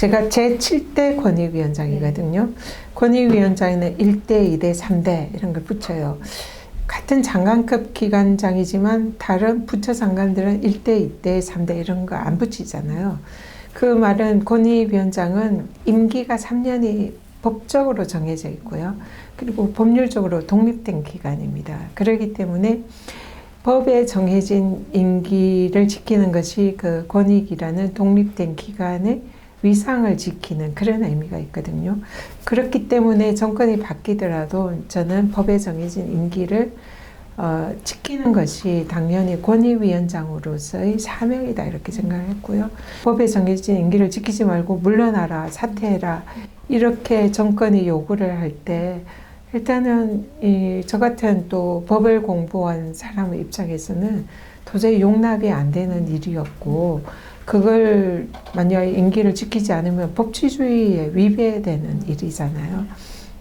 제가 제7대 권익위원장이거든요. 권익위원장에는 1대, 2대, 3대 이런 걸 붙여요. 같은 장관급 기관장이지만 다른 부처 장관들은 1대, 2대, 3대 이런 거 안 붙이잖아요. 그 말은 권익위원장은 임기가 3년이 법적으로 정해져 있고요. 그리고 법률적으로 독립된 기관입니다. 그렇기 때문에 법에 정해진 임기를 지키는 것이 그 권익이라는 독립된 기관의 위상을 지키는 그런 의미가 있거든요. 그렇기 때문에 정권이 바뀌더라도 저는 법에 정해진 임기를 지키는 것이 당연히 권익위원장으로서의 사명이다 이렇게 생각했고요. 법에 정해진 임기를 지키지 말고 물러나라, 사퇴해라 이렇게 정권이 요구를 할 때 일단은 저 같은 또 법을 공부한 사람의 입장에서는 도저히 용납이 안 되는 일이었고 그걸 만약에 임기를 지키지 않으면 법치주의에 위배되는 일이잖아요.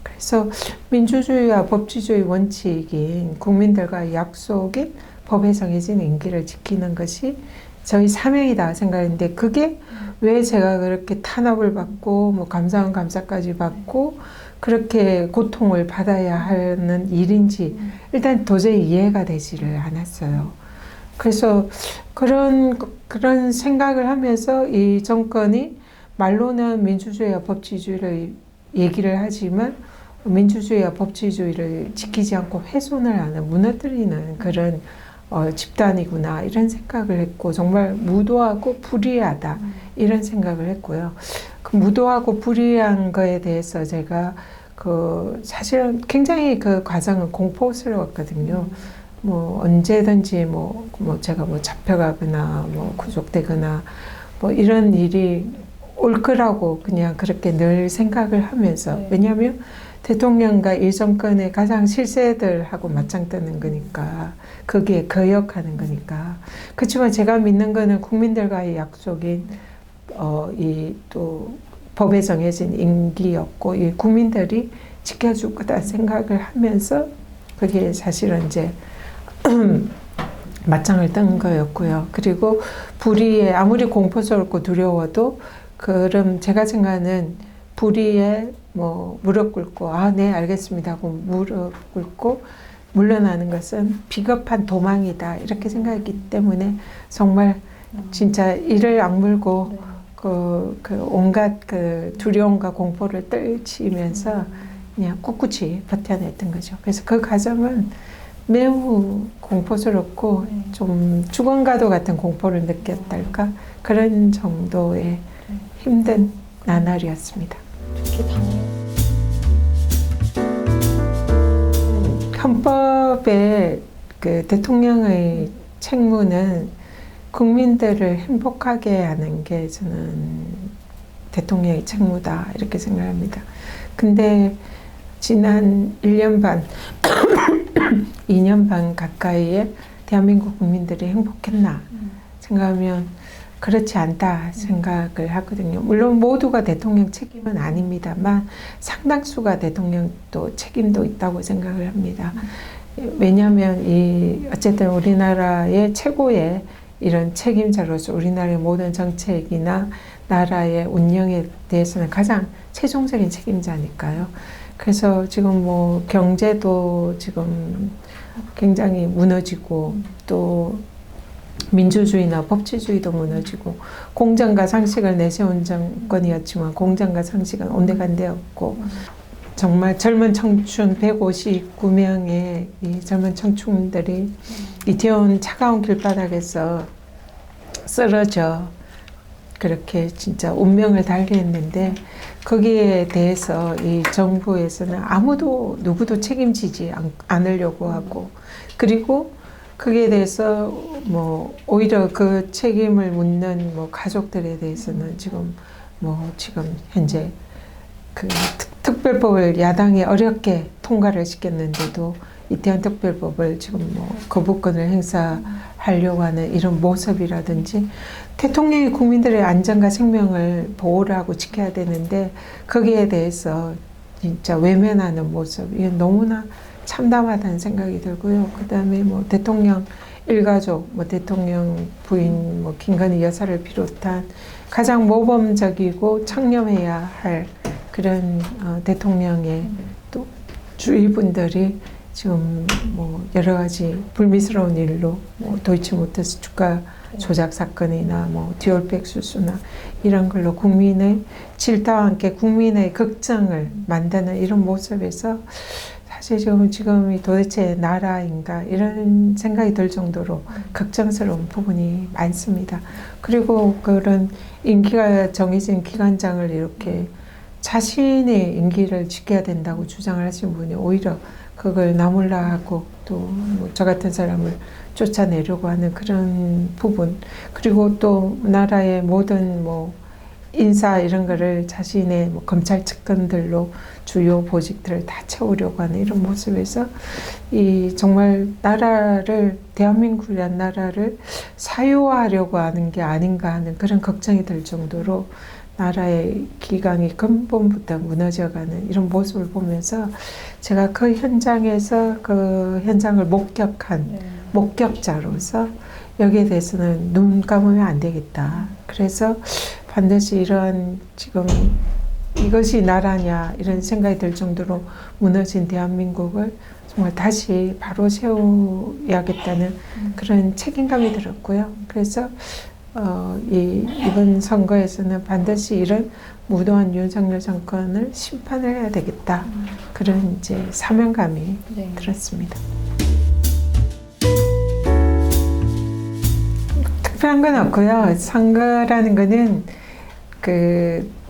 그래서 민주주의와 법치주의 원칙인 국민들과의 약속인 법에 정해진 임기를 지키는 것이 저희 사명이다 생각했는데 그게 왜 제가 그렇게 탄압을 받고 뭐 감사원 감사까지 받고 그렇게 고통을 받아야 하는 일인지 일단 도저히 이해가 되지를 않았어요. 그래서 그런 생각을 하면서 이 정권이 말로는 민주주의와 법치주의를 얘기를 하지만 민주주의와 법치주의를 지키지 않고 훼손을 하는 무너뜨리는 그런 집단이구나 이런 생각을 했고 정말 무도하고 불의하다 이런 생각을 했고요. 그 무도하고 불의한 거에 대해서 제가 사실은 굉장히 그 과정은 공포스러웠거든요. 뭐 언제든지 뭐 제가 뭐 잡혀가거나 뭐 구속되거나 뭐 이런 일이 올 거라고 그냥 그렇게 늘 생각을 하면서 왜냐하면 대통령과 이 정권의 가장 실세들하고 맞짱 뜨는 거니까 거기에 거역하는 거니까 그렇지만 제가 믿는 거는 국민들과의 약속인 이 또 법에 정해진 임기였고 이 국민들이 지켜줄 거다 생각을 하면서 그게 사실은 이제 맞짱을 뜬 거였고요. 그리고 불의에 아무리 공포스럽고 두려워도 그럼 제가 생각하는 불의에 뭐 무릎 꿇고 네 알겠습니다 하고 무릎 꿇고 물러나는 것은 비겁한 도망이다 이렇게 생각했기 때문에 정말 진짜 이를 악물고 그 온갖 그 두려움과 공포를 떨치면서 그냥 꿋꿋이 버텨냈던 거죠. 그래서 그 과정은 매우 공포스럽고 좀 죽음과도 같은 공포를 느꼈달까 그런 정도의 힘든 나날이었습니다. 헌법의 그 대통령의 책무는 국민들을 행복하게 하는 게 저는 대통령의 책무다 이렇게 생각합니다. 근데 지난 1년 반, 2년 반 가까이에 대한민국 국민들이 행복했나 생각하면 그렇지 않다 생각을 하거든요. 물론 모두가 대통령 책임은 아닙니다만 상당수가 대통령 또 책임도 있다고 생각을 합니다. 왜냐하면 어쨌든 우리나라의 최고의 이런 책임자로서 우리나라의 모든 정책이나 나라의 운영에 대해서는 가장 최종적인 책임자니까요. 그래서 지금 뭐 경제도 지금 굉장히 무너지고 또 민주주의나 법치주의도 무너지고 공정과 상식을 내세운 정권이었지만 공정과 상식은 온데간데없고 정말 젊은 청춘 159명의 이 젊은 청춘들이 이태원 차가운 길바닥에서 쓰러져 그렇게 진짜 운명을 달리했는데 거기에 대해서 이 정부에서는 누구도 책임지지 않으려고 하고 그리고 거기에 대해서 뭐 오히려 그 책임을 묻는 뭐 가족들에 대해서는 지금 현재 그 특별법을 야당이 어렵게 통과를 시켰는데도 이태원 특별법을 지금 뭐 거부권을 행사하려고 하는 이런 모습이라든지 대통령이 국민들의 안전과 생명을 보호를 하고 지켜야 되는데 거기에 대해서 진짜 외면하는 모습 이건 너무나 참담하다는 생각이 들고요. 그 다음에 뭐 대통령 일가족, 뭐 대통령 부인, 뭐 김건희 여사를 비롯한 가장 모범적이고 청렴해야 할 그런 대통령의 또 주위 분들이 지금 뭐 여러 가지 불미스러운 일로 뭐 도이치모터스 주가 조작 사건이나 뭐 디올백 수수나 이런 걸로 국민의 질타와 함께 국민의 걱정을 만드는 이런 모습에서 사실 지금이 도대체 나라인가 이런 생각이 들 정도로 걱정스러운 부분이 많습니다. 그리고 그런 임기가 정해진 기관장을 이렇게 자신의 임기를 지켜야 된다고 주장을 하신 분이 오히려 그걸 나몰라 하고 또 저 같은 사람을 쫓아내려고 하는 그런 부분, 그리고 또 나라의 모든 뭐 인사 이런 거를 자신의 뭐 검찰 측근들로 주요 보직들을 다 채우려고 하는 이런 모습에서 이 정말 나라를, 대한민국이라는 나라를 사유화하려고 하는 게 아닌가 하는 그런 걱정이 들 정도로 나라의 기강이 근본부터 무너져가는 이런 모습을 보면서 제가 그 현장에서 그 현장을 목격한 목격자로서 여기에 대해서는 눈 감으면 안 되겠다. 그래서 반드시 이런 지금 이것이 나라냐 이런 생각이 들 정도로 무너진 대한민국을 정말 다시 바로 세워야겠다는 그런 책임감이 들었고요. 그래서 이번 선거에서는 반드시 이런 무도한 윤석열 정권을 심판을 해야 되겠다. 그런 이제 사명감이 들었습니다. 특별한 건 없고요. 선거라는 거는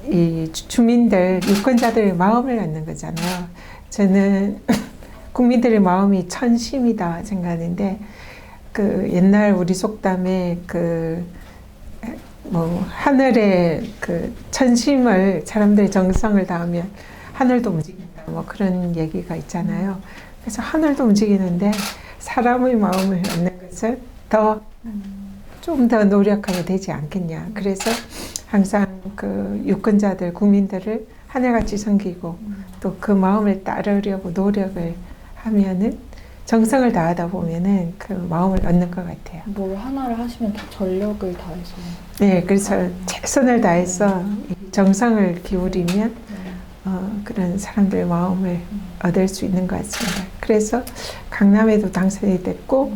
이 주민들, 유권자들의 마음을 갖는 거잖아요. 저는 국민들의 마음이 천심이다 생각하는데 옛날 우리 속담에 뭐 하늘의 천심을 사람들의 정성을 다하면 하늘도 움직인다 뭐 그런 얘기가 있잖아요. 그래서 하늘도 움직이는데 사람의 마음을 갖는 것은 좀 더 노력하면 되지 않겠냐. 그래서 항상 유권자들, 국민들을 하늘같이 섬기고 또 그 마음을 따르려고 노력을 하면은 정성을 다하다 보면은 그 마음을 얻는 것 같아요. 뭘 하나를 하시면 다 전력을 다해서. 네, 그래서 최선을 다해서 정성을 기울이면 그런 사람들의 마음을 얻을 수 있는 것 같습니다. 그래서 강남에도 당선이 됐고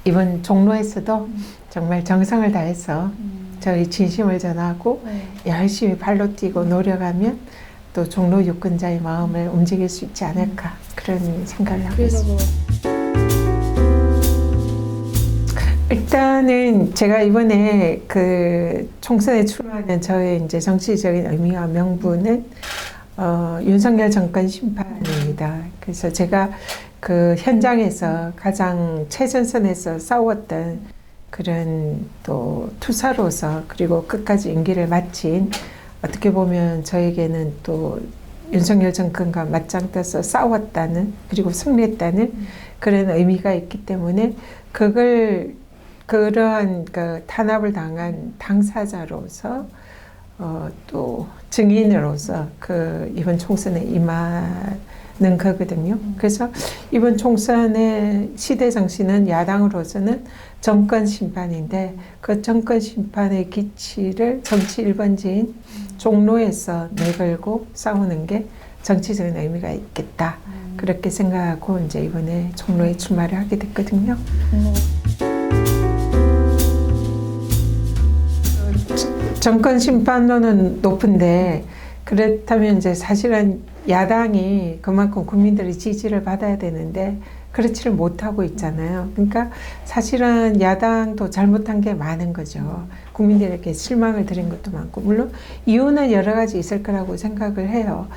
이번 종로에서도 정말 정성을 다해서 저희 진심을 전하고 열심히 발로 뛰고 노력하면 또 종로 유권자의 마음을 움직일 수 있지 않을까 그런 생각을 하고 있습니다. 일단은 제가 이번에 총선에 출마하는 저의 이제 정치적인 의미와 명분은 윤석열 정권 심판입니다. 그래서 제가 현장에서 가장 최전선에서 싸웠던 그런 또 투사로서 그리고 끝까지 임기를 마친 어떻게 보면 저에게는 또 윤석열 정권과 맞짱 떠서 싸웠다는 그리고 승리했다는 그런 의미가 있기 때문에 그러한 탄압을 당한 당사자로서 또 증인으로서 이번 총선에 임하는 거거든요. 그래서 이번 총선의 시대 정신은 야당으로서는 정권 심판인데 그 정권 심판의 기치를 정치 1번지인 종로에서 내걸고 싸우는 게 정치적인 의미가 있겠다. 그렇게 생각하고 이제 이번에 종로에 출마를 하게 됐거든요. 정권 심판론은 높은데 그렇다면 이제 사실은 야당이 그만큼 국민들의 지지를 받아야 되는데 그렇지를 못하고 있잖아요. 그러니까 사실은 야당도 잘못한 게 많은 거죠. 국민들에게 실망을 드린 것도 많고 물론 이유는 여러 가지 있을 거라고 생각을 해요.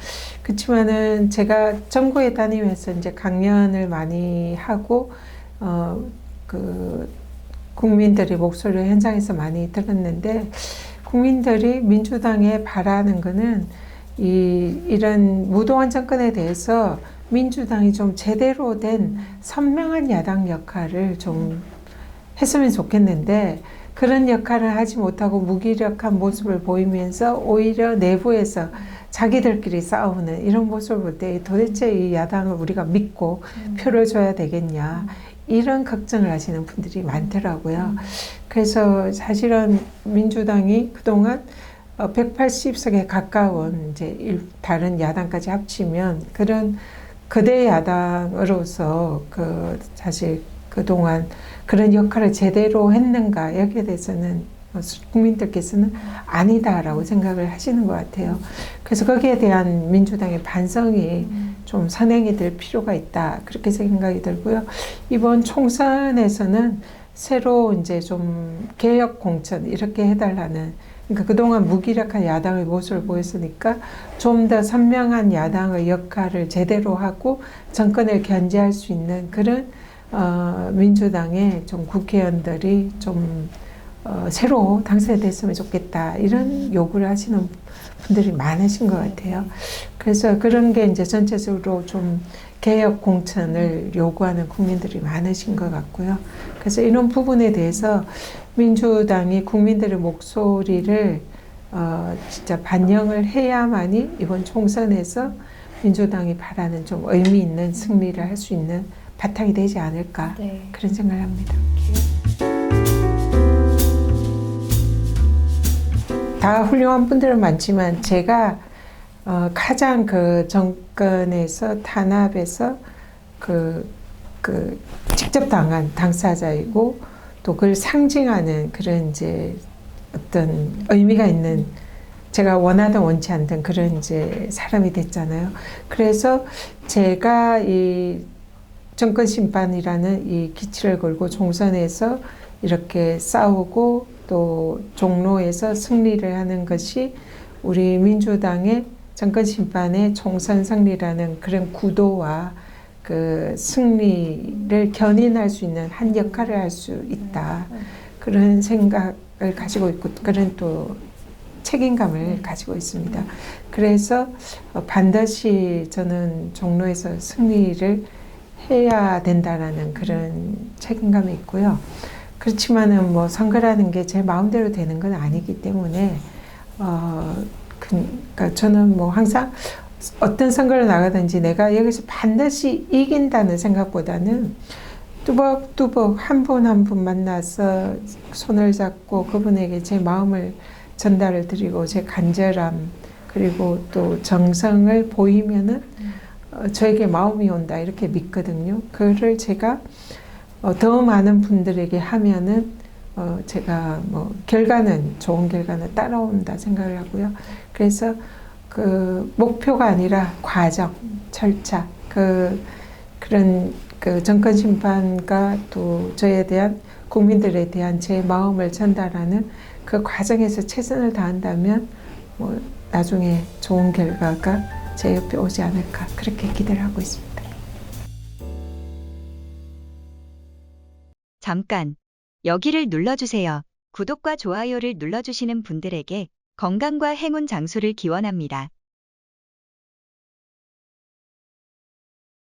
그렇지만은 제가 정부에 다니면서 이제 강연을 많이 하고 국민들의 목소리를 현장에서 많이 들었는데 국민들이 민주당에 바라는 거는 이런 무도한 정권에 대해서 민주당이 좀 제대로 된 선명한 야당 역할을 좀 했으면 좋겠는데 그런 역할을 하지 못하고 무기력한 모습을 보이면서 오히려 내부에서 자기들끼리 싸우는 이런 모습을 볼 때 도대체 이 야당을 우리가 믿고 표를 줘야 되겠냐 이런 걱정을 하시는 분들이 많더라고요. 그래서 사실은 민주당이 그동안 180석에 가까운 이제 다른 야당까지 합치면 그런 거대 야당으로서 사실 그동안 그런 역할을 제대로 했는가 여기에 대해서는 국민들께서는 아니다라고 생각을 하시는 것 같아요. 그래서 거기에 대한 민주당의 반성이 좀 선행이 될 필요가 있다 그렇게 생각이 들고요. 이번 총선에서는 새로 이제 좀 개혁 공천 이렇게 해달라는, 그러니까 그동안 무기력한 야당의 모습을 보였으니까 좀 더 선명한 야당의 역할을 제대로 하고 정권을 견제할 수 있는 그런 민주당의 좀 국회의원들이 좀 새로 당선됐으면 좋겠다 이런 요구를 하시는 분들이 많으신 것 같아요. 그래서 그런 게 이제 전체적으로 좀 개혁 공천을 요구하는 국민들이 많으신 것 같고요. 그래서 이런 부분에 대해서 민주당이 국민들의 목소리를 진짜 반영을 해야만이 이번 총선에서 민주당이 바라는 좀 의미 있는 승리를 할 수 있는 바탕이 되지 않을까 네. 그런 생각을 합니다. 다 훌륭한 분들은 많지만 제가 가장 그 정권에서 탄압에서 직접 당한 당사자이고 또 그걸 상징하는 그런 이제 어떤 의미가 있는, 제가 원하든 원치 않든 그런 이제 사람이 됐잖아요. 그래서 제가 이 정권 심판이라는 이 기치를 걸고 총선에서 이렇게 싸우고 또 종로에서 승리를 하는 것이 우리 민주당의 정권 심판의 총선 승리라는 그런 구도와 그 승리를 견인할 수 있는 한 역할을 할 수 있다. 그런 생각을 가지고 있고 그런 또 책임감을 가지고 있습니다. 그래서 반드시 저는 종로에서 승리를 해야 된다라는 그런 책임감이 있고요. 그렇지만은 뭐 선거라는 게 제 마음대로 되는 건 아니기 때문에 그러니까 저는 뭐 항상 어떤 선거를 나가든지 내가 여기서 반드시 이긴다는 생각보다는 뚜벅뚜벅 한 분 한 분 만나서 손을 잡고 그분에게 제 마음을 전달을 드리고 제 간절함 그리고 또 정성을 보이면은 저에게 마음이 온다 이렇게 믿거든요. 그를 제가 더 많은 분들에게 하면은 제가 뭐 결과는 좋은 결과는 따라온다 생각을 하고요. 그래서 그 목표가 아니라 과정, 절차, 그런 그 정권 심판과 또 저에 대한 국민들에 대한 제 마음을 전달하는 그 과정에서 최선을 다한다면 뭐 나중에 좋은 결과가 제 옆에 오지 않을까 그렇게 기대를 하고 있습니다. 잠깐 여기를 눌러주세요. 구독과 좋아요를 눌러주시는 분들에게 건강과 행운 장수를 기원합니다.